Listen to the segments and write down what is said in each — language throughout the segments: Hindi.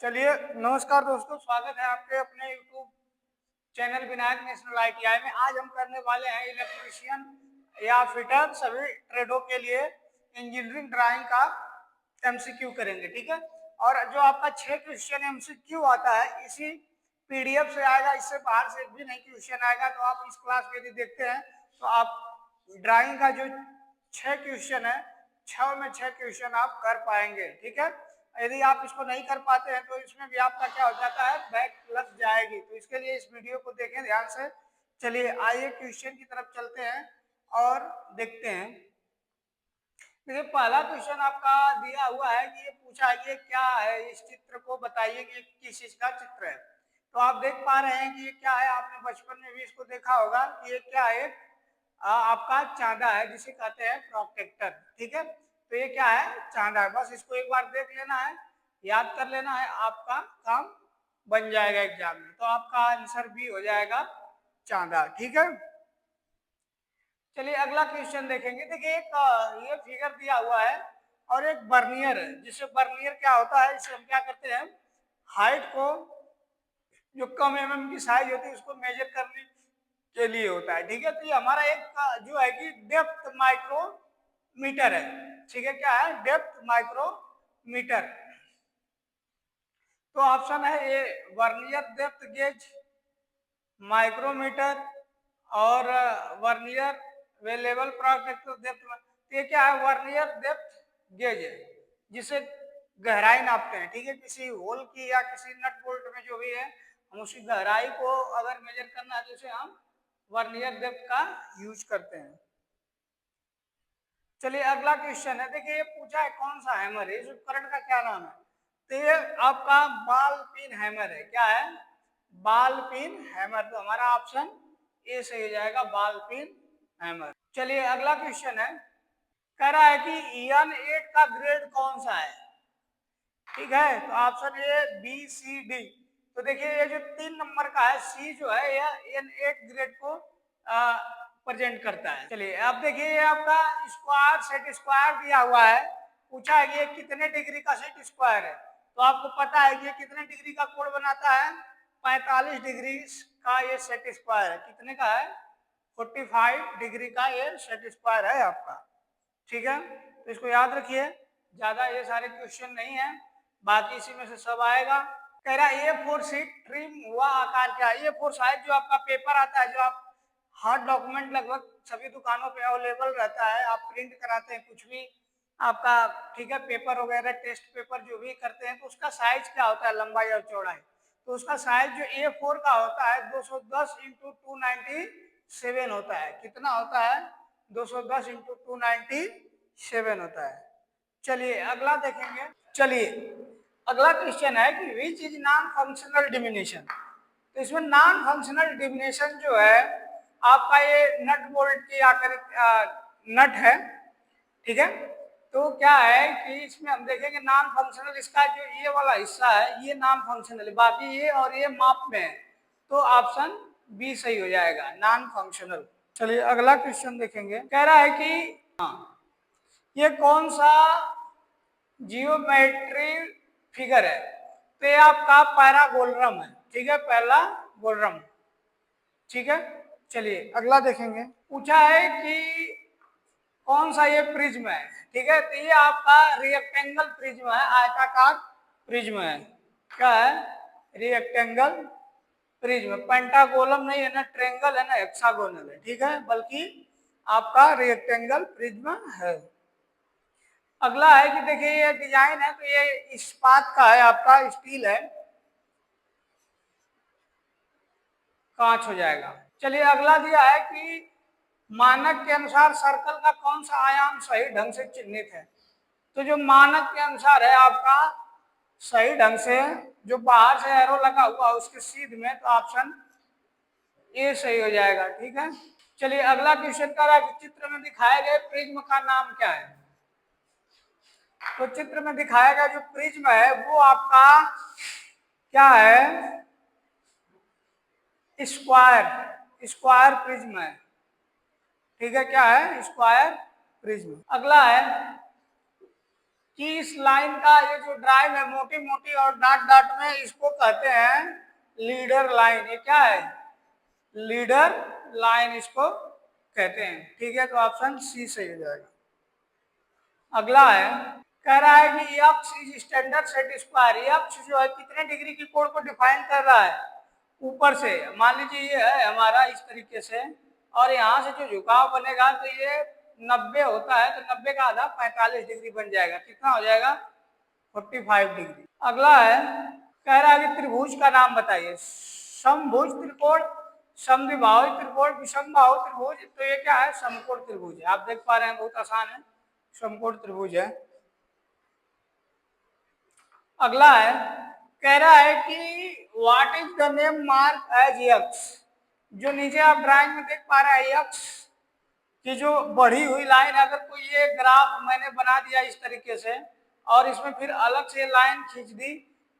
चलिए, नमस्कार दोस्तों, स्वागत है आपके अपने YouTube channel Vinayak national ITI में। आज हम करने वाले हैं इलेक्ट्रीशियन या फिटर सभी ट्रेडों के लिए इंजीनियरिंग ड्राइंग का MCQ करेंगे, ठीक है। और जो आपका 6 क्वेश्चन MCQ आता है इसी PDF से आएगा, इससे बाहर से भी नहीं क्वेश्चन आएगा। तो आप इस क्लास में यदि देखते हैं तो आप ड्राइंग का जो 6 क्वेश्चन है, 6 में 6 क्वेश्चन आप कर पाएंगे, ठीक है। यदि आप इसको नहीं कर पाते हैं तो इसमें भी आपका क्या हो जाता है, बैक लग जाएगी। तो इसके लिए इस वीडियो को देखें ध्यान से। चलिए आइए क्वेश्चन की तरफ चलते हैं और देखते हैं। देखिए, पहला क्वेश्चन आपका दिया हुआ है कि ये पूछा है कि क्या है, इस चित्र को बताइए कि किस चीज का चित्र है। तो आप देख पा रहे हैं कि ये क्या है। आपने बचपन में भी इसको देखा होगा कि ये क्या है, आपका चांदा है, जिसे कहते हैं प्रोटेक्टर, ठीक है। तो ये क्या है, चांदा है। बस इसको एक बार देख लेना है, याद कर लेना है, आपका काम बन जाएगा एग्जाम में। तो आपका आंसर भी हो जाएगा चांदा, ठीक है। चलिए अगला क्वेश्चन देखेंगे। देखिए एक ये फिगर दिया हुआ है और एक बर्नियर है, जिससे बर्नियर क्या होता है, इससे हम क्या करते हैं, हाइट को, जो कम की साइज होती है उसको मेजर करने के लिए होता है, ठीक है। तो ये हमारा एक जो है कि डेप्थ माइक्रोमीटर है, ठीक है। क्या है, डेप्थ माइक्रोमीटर। तो ऑप्शन है a vernier depth gauge, micrometer और वर्नियर वेलेबल प्रोटेक्टर डेप्थ। तो ये क्या है, वर्नियर डेप्थ गेज है, जिसे गहराई नापते हैं, ठीक है। किसी होल की या किसी नट बोल्ट में जो भी है, हम उसकी गहराई को अगर मेजर करना है तो उसे हम वर्नियर डेप्थ का यूज करते हैं। चलिए अगला क्वेश्चन है। देखिए ये पूछा है कौन सा हैमर है, इस उपकरण का क्या नाम है। तो ये आपका बॉल पिन हैमर है। क्या है, बॉल पिन हैमर। तो हमारा ऑप्शन ए सही हो जाएगा, बॉल पिन हैमर। चलिए अगला क्वेश्चन है, कह रहा है कि EN8 का ग्रेड कौन सा है, ठीक है। तो ऑप्शन ए BCD। तो देखिए ये जो 3 नंबर का है सी जो है, यह N8 ग्रेड को प्रेजेंट करता है। चलिए अब देखिए ये आपका स्क्वायर सेट स्क्वायर दिया हुआ है। पूछा है कि ये कितने डिग्री का सेट स्क्वायर है। तो आपको पता है कि ये कितने डिग्री का कोण बनाता है, 45 डिग्री का ये सेट स्क्वायर है। कितने का है, 45 डिग्री का ये सेट स्क्वायर है आपका, ठीक है। तो इसको याद रखिए, ज्यादा ये सारे क्वेश्चन नहीं है, बाकी इसी में से सब आएगा। कह रहा है A4 शीट ट्रिम हुआ आकार क्या है। A4 साइज जो आपका पेपर आता है, जो आप हार्ड डॉक्यूमेंट लगभग सभी दुकानों पे अवेलेबल रहता है, आप प्रिंट कराते हैं कुछ भी आपका, ठीक है, पेपर वगैरह टेस्ट पेपर जो भी करते हैं, तो उसका साइज क्या होता है, लंबाई और चौड़ाई। तो उसका साइज जो A4 का होता है 210 × 297 होता है। कितना होता है, 210 × 297 होता है। चलिए अगला देखेंगे। चलिए अगला क्वेश्चन है कि which is non functional diminishing. तो इसमें नॉन फंक्शनल डिमिनिशन जो है आपका, ये नट बोल्ट की आकर नट है, ठीक है। तो क्या है कि इसमें हम देखेंगे नॉन फंक्शनल, इसका जो ये वाला हिस्सा है ये नॉन फंक्शनल है, बाकी ये और ये माप में है। तो ऑप्शन बी सही हो जाएगा, नॉन फंक्शनल। चलिए अगला क्वेश्चन देखेंगे। कह रहा है कि ये कौन सा जियोमेट्री फिगर है। तो ये आपका पैरागोलरम है, ठीक है, पहला गोलरम, ठीक है। चलिए अगला देखेंगे। पूछा है कि कौन सा ये प्रिज्म है, ठीक है। तो ये आपका रेक्टेंगल प्रिज्म है, आयताकार प्रिज्म है। क्या है, रेक्टेंगल प्रिज्म। पेंटागोलम नहीं है ना, ट्रेंगल है ना, हेक्सागोनल है, ठीक है, बल्कि आपका रेक्टेंगल प्रिज्म है। अगला है कि देखिए ये डिजाइन है, तो ये इस्पात का है, आपका स्टील है, कांच हो जाएगा। चलिए अगला दिया है कि मानक के अनुसार सर्कल का कौन सा आयाम सही ढंग से चिन्हित है। तो जो मानक के अनुसार है आपका सही ढंग से, जो बाहर से एरो लगा हुआ उसके सीध में, तो ऑप्शन ए सही हो जाएगा, ठीक है। चलिए अगला क्वेश्चन कर रहा है कि चित्र में दिखाए गए प्रिज्म का नाम क्या है। तो चित्र में दिखाया गया जो प्रिज्म है वो आपका क्या है, स्क्वायर, स्क्वायर प्रिज्म है, ठीक है। क्या है, स्क्वायर प्रिज्म। अगला है कि इस लाइन का ये जो ड्राइव है मोटी मोटी और डाट डाट में, इसको कहते हैं लीडर लाइन। ये क्या है? लीडर लाइन इसको कहते हैं। ठीक है, तो ऑप्शन सी सही हो जाएगा। अगला है, कह रहा है कि x is standard set square. X जो है कितने डिग्री की कोण को डिफाइन कर रहा है? ऊपर से मान लीजिए ये है हमारा इस तरीके से, और यहाँ से जो झुकाव बनेगा तो ये 90 होता है, तो 90 का आधा 45 डिग्री बन जाएगा। कितना हो जाएगा? 45 डिग्री। अगला है, कह रहा है कि त्रिभुज का नाम बताइए। समभुज त्रिकोण, समद्विबाहुज त्रिकोण, विषमबाहु त्रिभुज। तो ये क्या है? समकोण त्रिभुज है। आप देख पा रहे हैं, बहुत आसान है, समकोण त्रिभुज है। अगला है, कह रहा है कि what is the name mark as x. जो नीचे आप ड्राइंग में देख पा रहे हैं यक्स की जो बढ़ी हुई लाइन, अगर कोई ये ग्राफ मैंने बना दिया इस तरीके से और इसमें फिर अलग से लाइन खींच दी,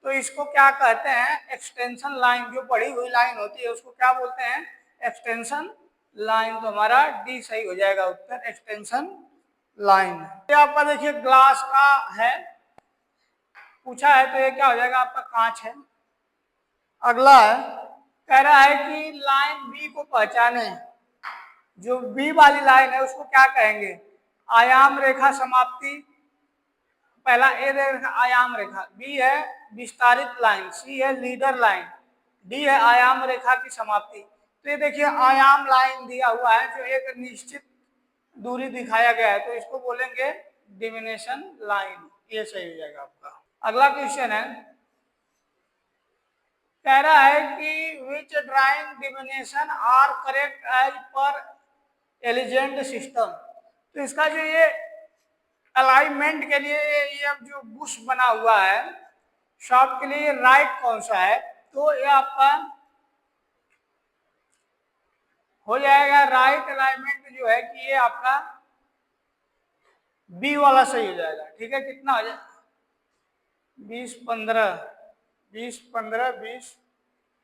तो इसको क्या कहते हैं? Extension line. जो बढ़ी हुई लाइन होती है उसको क्या बोलते हैं? Extension line. तो हमारा डी सही हो जाएगा उत्तर, एक्सटेंशन लाइन। ये आपका देखिए ग्लास का है, पूछा है, तो ये क्या हो जाएगा? आपका कांच है। अगला है, कह रहा है कि लाइन बी को पहचाने। जो बी वाली लाइन है उसको क्या कहेंगे? आयाम रेखा समाप्ति। पहला ए रेखा आयाम रेखा, बी है विस्तारित लाइन, सी है लीडर लाइन, डी है आयाम रेखा की समाप्ति। तो ये देखिए आयाम लाइन दिया हुआ है जो एक निश्चित दूरी दिखाया गया है, तो इसको बोलेंगे डिमिनेशन लाइन। ये सही हो जाएगा आपका। अगला क्वेश्चन है, कह रहा है कि which drawing dimension are correct as per aligned system. तो इसका जो ये अलाइनमेंट के लिए ये जो बुश बना हुआ है शॉप के लिए राइट कौन सा है? तो ये आपका हो जाएगा राइट अलाइनमेंट जो है कि ये आपका बी वाला सही हो जाएगा। ठीक है, कितना हो जाएगा? 20 15 20 15 20।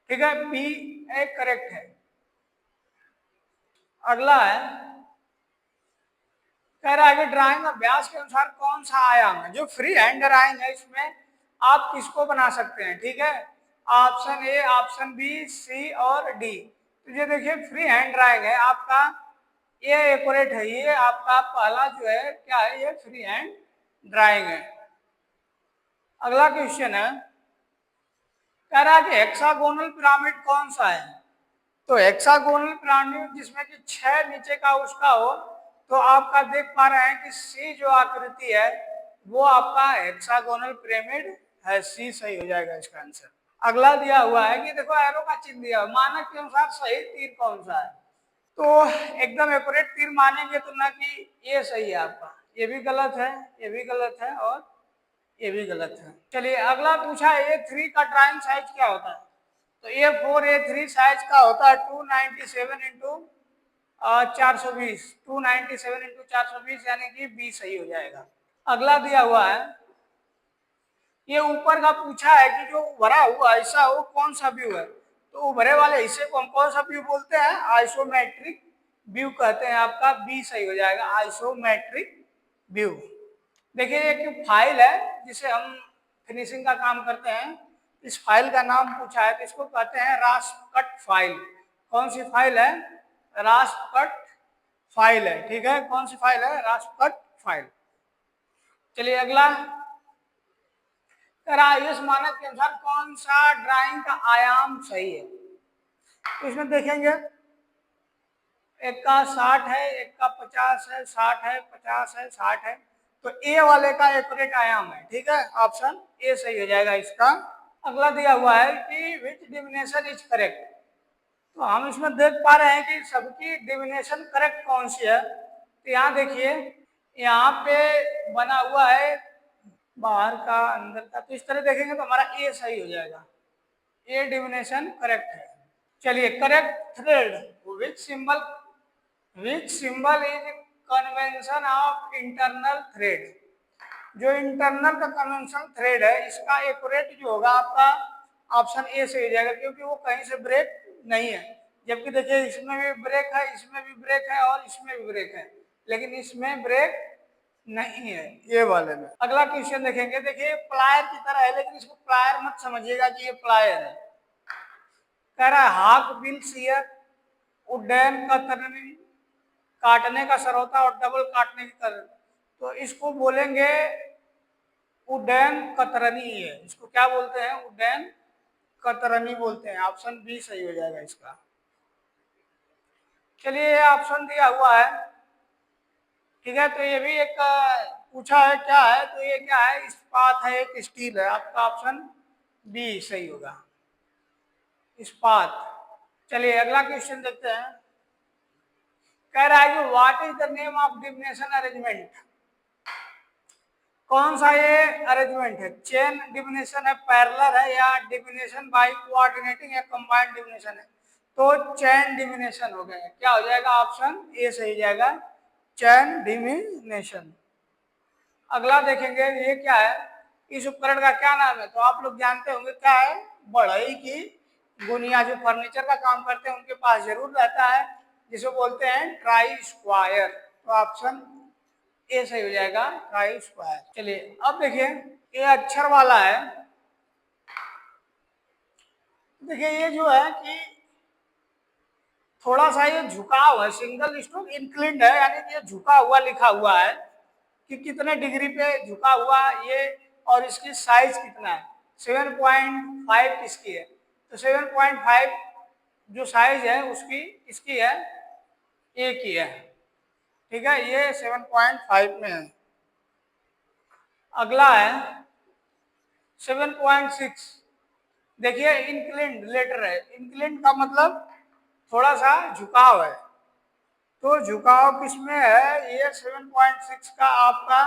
ठीक है, बी एक करेक्ट है। अगला है, कह रहा है कि ड्राइंग अभ्यास के अनुसार कौन सा आयाम है? जो फ्री हैंड ड्राइंग है इसमें आप किसको बना सकते हैं? ठीक है, ऑप्शन ए, ऑप्शन बी, सी और डी। तो ये देखिए फ्री हैंड ड्राइंग है आपका, ये एक्यूरेट है। ये आपका पहला जो है क्या है? ये फ्री हैंड ड्राइंग है। अगला क्वेश्चन है, कह रहा है कि हेक्सागोनल पिरामिड कौन सा है? तो हेक्सागोनल पिरामिड जिसमें कि 6 नीचे का उसका हो, तो आपका देख पा रहे हैं कि सी जो आकृति है वो आपका हेक्सागोनल पिरामिड है। सी सही हो जाएगा इसका आंसर। अगला दिया हुआ है कि देखो एरो का चिन्ह दिया, मानक के अनुसार सही तीर कौन सा है? तो एकदम एक्यूरेट तीर मानेंगे तो ना कि ये सही है आपका, ये भी गलत है, ये भी गलत है और ये भी गलत है। चलिए अगला पूछा है, A3 का ड्राइंग साइज क्या होता है? तो A4 A3 साइज का होता है 297 इंटू 420, 297 इंटू 420 यानी कि बी सही हो जाएगा। अगला दिया हुआ है, ये ऊपर का पूछा है कि जो भरा हुआ हिस्सा वो कौन सा व्यू है? तो उभरे वाले हिस्से को हम कौन सा व्यू बोलते हैं? आइसोमेट्रिक व्यू कहते हैं। आपका बी सही हो जाएगा, आइसोमेट्रिक व्यू। देखिए एक फाइल है जिसे हम फिनिशिंग का काम करते हैं, इस फाइल का नाम पूछा है तो इसको कहते हैं रास्प कट फाइल। कौन सी फाइल है? रास्प कट फाइल है। ठीक है, कौन सी फाइल है? रास्प कट फाइल। चलिए अगला, इस मानक के अनुसार कौन सा ड्राइंग का आयाम सही है? तो इसमें देखेंगे एक का 60 है, एक का 50 है, 60 है, 50 है, 60 है, तो ए वाले का एक्यूरेट आयाम है। ठीक है, ऑप्शन ए सही हो जाएगा इसका। अगला दिया हुआ है कि विच डिविनेशन इज करेक्ट। तो हम इसमें देख पा रहे हैं कि सबकी डिविनेशन करेक्ट कौन सी है। तो यहाँ देखिए, यहाँ पे बना हुआ है बाहर का अंदर का, तो इस तरह देखेंगे तो हमारा ए सही हो जाएगा, ए डिविनेशन करेक्ट है। चलिए correct thread, which symbol is convention of internal thread. जो इंटरनल का कन्वेंशन थ्रेड है इसका एक्यूरेट जो होगा आपका ऑप्शन ए से हो जाएगा, क्योंकि वो कहीं से ब्रेक नहीं है। जबकि देखिए इसमें भी ब्रेक है, इसमें भी ब्रेक है और इसमें भी ब्रेक है, लेकिन इसमें ब्रेक नहीं है ये वाले में। अगला क्वेश्चन देखेंगे, देखिए प्लायर की तरह है लेकिन इसको प्लायर मत समझिएगा कि ये प्लायर है। कह रहा है हाक बिल सियर, उड्डयन कतरनी, काटने का सरौता और डबल काटने की कर, तो इसको बोलेंगे उड्डयन कतरनी है। इसको क्या बोलते हैं? उड्डयन कतरनी बोलते हैं। ऑप्शन बी सही हो जाएगा इसका। चलिए ये ऑप्शन दिया हुआ है, ठीक है, तो ये भी एक पूछा है क्या है, तो ये क्या है? इस्पात है, एक स्टील है। आपका ऑप्शन बी सही होगा, इस्पात। चलिए अगला क्वेश्चन देखते हैं। कह रहा है कि what is the name of divination arrangement? कौन सा ये अरेंजमेंट है? चेन डिविनेशन है, पैरेलल है, या डिविनेशन बाय कोऑर्डिनेटिंग, या कंबाइंड डिविनेशन है? तो चेन डिविनेशन हो गया। क्या हो जाएगा? ऑप्शन ए सही जाएगा, चेन डिविनेशन। अगला देखेंगे, ये क्या है? इस उपकरण का क्या नाम है? तो आप लोग जानते होंगे क्या है? बढ़ई की गुनिया। जो फर्नीचर का काम करते हैं उनके पास जरूर रहता है, जिसे बोलते हैं ट्राई स्क्वायर। तो ऑप्शन ए सही हो जाएगा, ट्राई स्क्वायर। चलिए अब देखिए, ये अक्षर वाला है। देखिए ये जो है कि थोड़ा सा ये झुकाव है, सिंगल स्ट्रोक इंक्लिन्ड है, यानी कि ये झुका हुआ लिखा हुआ है कि कितने डिग्री पे झुका हुआ ये, और इसकी साइज कितना है? 7.5 इसकी है। तो 7.5 जो साइज है उसकी, इसकी है, ए की है, ठीक है, ये 7.5 में है। अगला है 7.6। देखिए इंक्लिन्ड लेटर है, इंक्लिन्ड का मतलब थोड़ा सा झुकाव है, तो झुकाव किसमें है? ये 7.6 का आपका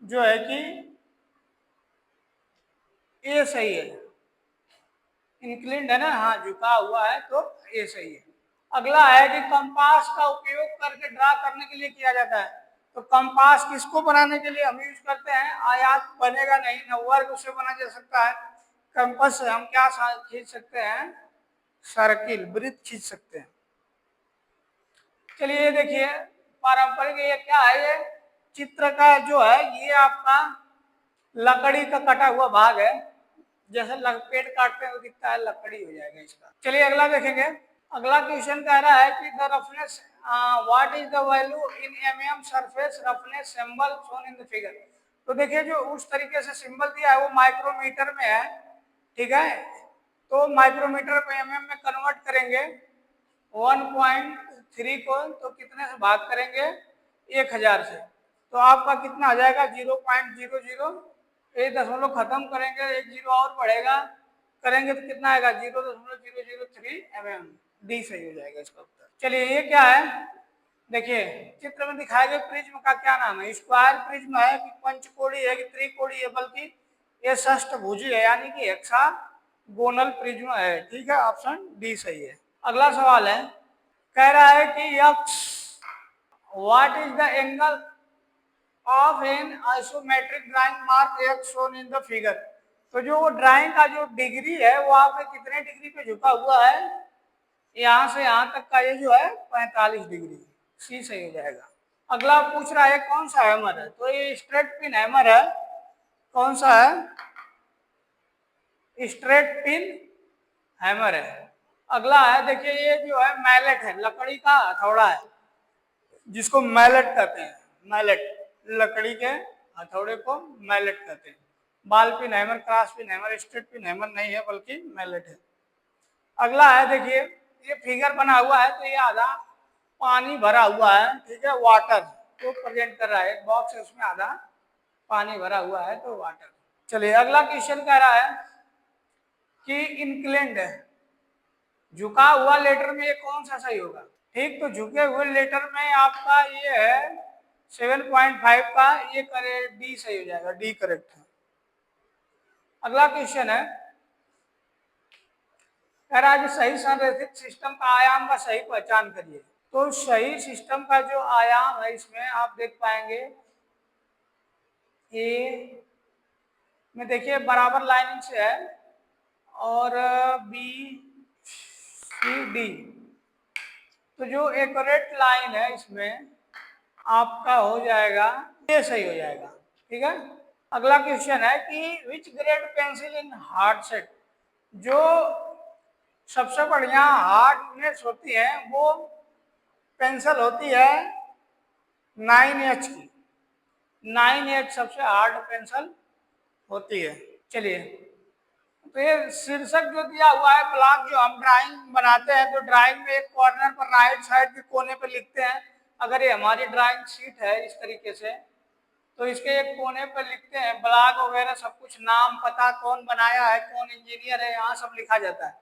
जो है कि ए सही है, इंक्लिन्ड है ना, हाँ झुका हुआ है, तो ए सही है। अगला है कि कंपास का उपयोग करके ड्रा करने के लिए किया जाता है। तो कंपास किसको बनाने के लिए हम यूज करते हैं? आयात बनेगा नहीं ना, वर्ग उससे बना जा सकता है। कंपास से हम क्या खींच सकते हैं? सर्किल, वृत्त खींच सकते हैं। चलिए देखिए पारंपरिक, ये क्या है? ये चित्र का जो है ये आपका लकड़ी का कटा हुआ भाग है, जैसे पेड़ काटते हैं दिखता है, लकड़ी हो जाएगा इसका। चलिए अगला देखेंगे। अगला क्वेश्चन कह रहा है कि the roughness, what is the value in MM surface roughness symbol shown in the figure? तो देखिए जो उस तरीके से सिंबल दिया है वो माइक्रोमीटर में है, ठीक है, तो माइक्रोमीटर को एमएम में कन्वर्ट करेंगे 1.3 को, तो कितने से भाग करेंगे? 1000 से, तो आपका कितना आ जाएगा? 0.00। एक दशमलव खत्म करेंगे, एक जीरो और बढ़ेगा, करेंगे तो कितना आएगा? 0.003 mm। डी सही हो जाएगा इसका उत्तर। चलिए ये क्या है? देखिए चित्र में दिखाए गए प्रिज्म का क्या नाम है? स्क्वायर प्रिज्म है कि पंचकोणीय है कि त्रिकोणीय है, बल्कि ये षष्ठभुजी है, यानी कि हेक्सागोनल प्रिज्म है, ठीक है, ऑप्शन डी सही है। अगला सवाल है, कह रहा है कि x, what is the angle of an isometric drawing mark x shown in the figure? तो जो ड्राइंग का जो डिग्री है वो आपके कितने डिग्री पे झुका हुआ है? यहां से यहां तक का ये जो है 45 डिग्री, सी सही हो जाएगा। अगला पूछ रहा है कौन सा हैमर है? तो ये स्ट्रेट पिन हैमर है। कौन सा है? स्ट्रेट पिन हैमर है। अगला है, देखिए ये जो है मैलेट है, लकड़ी का हथौड़ा है, जिसको मैलेट कहते हैं। मैलेट, लकड़ी के हथौड़े को मैलेट कहते हैं। बाल pin hammer, cross pin hammer, straight pin hammer नहीं है बल्कि मैलेट है। अगला है, देखिए ये फिगर बना हुआ है, तो ये आधा पानी भरा हुआ है, ठीक है, वाटर को प्रेजेंट कर रहा है। बॉक्स है उसमें आधा पानी भरा हुआ है, तो वाटर। चलिए अगला क्वेश्चन कह रहा है कि इंक्लिन्ड है, झुका हुआ लेटर में ये कौन सा सही होगा? ठीक, तो झुके हुए लेटर में आपका ये है 7.5 का, ये करे डी सही हो जाएगा, डी करेक्ट है। अगला क्वेश्चन है, कह रहा है कि सही संरेखित सिस्टम का आयाम का सही पहचान करिए। तो सही सिस्टम का जो आयाम है इसमें आप देख पाएंगे ए में, देखिए बराबर लाइनिंग से है, और बी सी डी, तो जो एक्यूरेट लाइन है इसमें आपका हो जाएगा, ये सही हो जाएगा। ठीक है, अगला क्वेश्चन है कि which grade pencil in hard set, जो सबसे बढ़िया हार्डनेस होती है वो पेंसिल होती है 9H की। 9H सबसे हार्ड पेंसिल होती है। चलिए, तो ये शीर्षक जो दिया हुआ है, ब्लॉक जो हम ड्राइंग बनाते हैं तो ड्राइंग में एक कॉर्नर पर राइट साइड के कोने पर लिखते हैं। अगर ये हमारी ड्राइंग शीट है इस तरीके से, तो इसके एक कोने पर लिखते हैं ब्लॉक वगैरह सब कुछ, नाम पता, कौन बनाया है, कौन इंजीनियर है, यहाँ सब लिखा जाता है।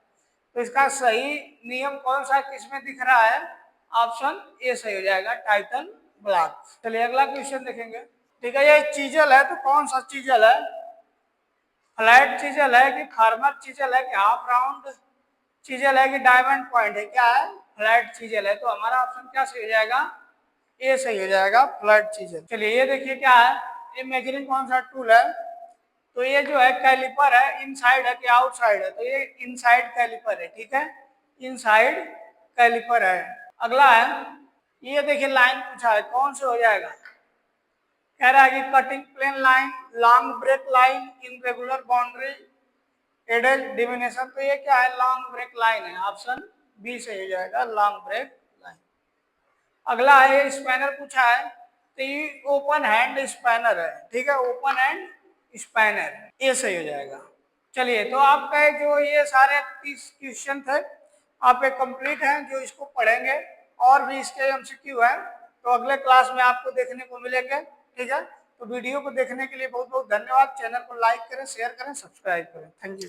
तो इसका सही नियम कौन सा किसमें दिख रहा है? ऑप्शन ए सही हो जाएगा, टाइटल ब्लॉक। चलिए अगला क्वेश्चन देखेंगे। ठीक है, ये चीजल है तो कौन सा चीजल है? फ्लैट चीजल है कि फार्मर चीजल है कि हाफ राउंड चीजल है कि डायमंड पॉइंट है? क्या है? फ्लैट चीजल है। तो हमारा ऑप्शन क्या सही हो जाएगा? ए सही हो जाएगा, फ्लैट चीजल। चलिए ये देखिए क्या है, ये मेजरिंग कौन सा टूल है? तो ये जो है कैलिपर है, इनसाइड है कि आउटसाइड है? तो ये इनसाइड कैलिपर है। ठीक है, इनसाइड कैलिपर है। अगला है, ये देखिए लाइन पूछा है, कौन से हो जाएगा? कह रहा है कि cutting plane line, long break line, irregular boundary, एडेड डिमिनेशन। तो ये क्या है? लॉन्ग ब्रेक लाइन है, ऑप्शन बी से हो जाएगा, लॉन्ग ब्रेक लाइन। अगला है, ये स्पैनर पूछा है, तो ये ओपन हैंड स्पैनर है। ठीक है, ओपन हैंड स्पैनर, ये सही हो जाएगा। चलिए, तो आपका जो ये सारे 30 क्वेश्चन थे आपके कंप्लीट हैं, जो इसको पढ़ेंगे और भी इसके एमसीक्यू है तो अगले क्लास में आपको देखने को मिलेंगे। ठीक है, तो वीडियो को देखने के लिए बहुत बहुत धन्यवाद। चैनल को लाइक करें, शेयर करें, सब्सक्राइब करें। Thank you.